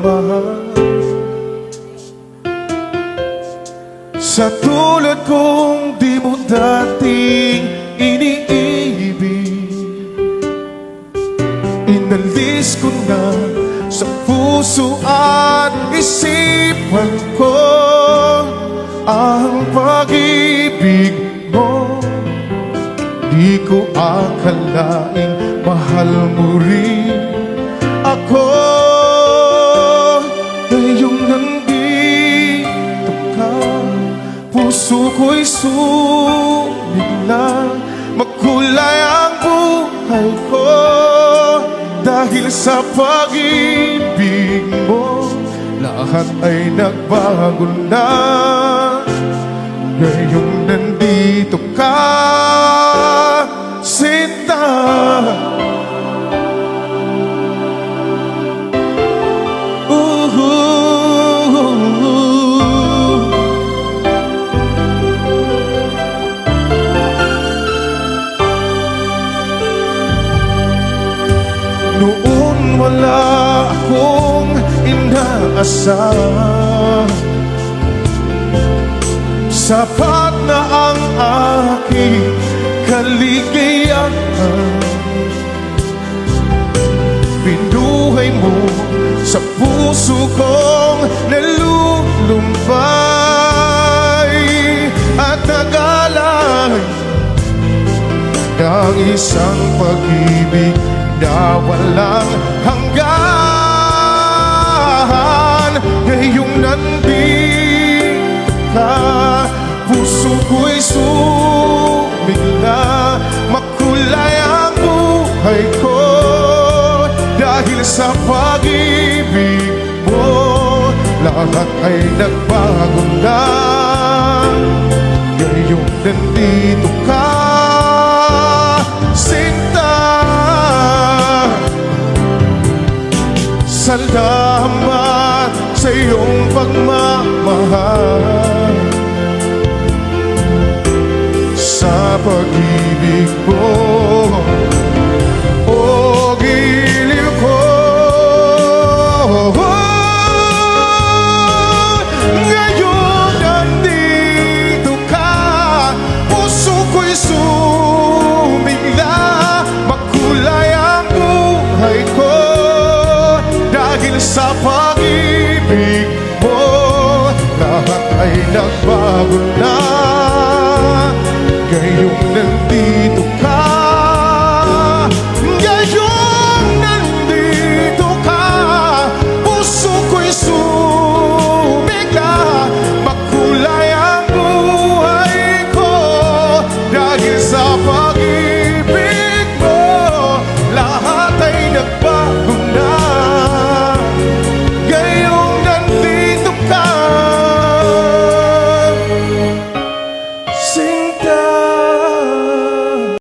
mahal. Sa tulad kong di mo dating iniibig, inalis ko na sa puso at isipan ko ang pag-ibig mo. Di ko akalaing mahal mo rin ako. Ngayong nandito ka, puso ko'y sumigla. Magkulay ang buhay ko dahil sa pag-ibig mo. Lahat ay nagbago na ngayong nandito ka, sinta. Noon wala akong inaasahan, sapat na ang aking kaligayahan. Binuhay mo sa puso kong nalulumbay at nagalay ng isang pag-ibig na walang hanggan. Ngayong nandito ka, puso ko'y sumigla. Makulay ang buhay ko dahil sa pag-ibig mo. Lahat ay nagbago na ngayong nandito ka, sinta. Salamat sa iyong pagmamahal, sa pag-ibig mo, o giliw ko. Ngayon nandito ka, puso ko'y sumigla. Makulay ang buhay ko dahil sa pag-ibig mo. Lahat ay nagbago na ngayong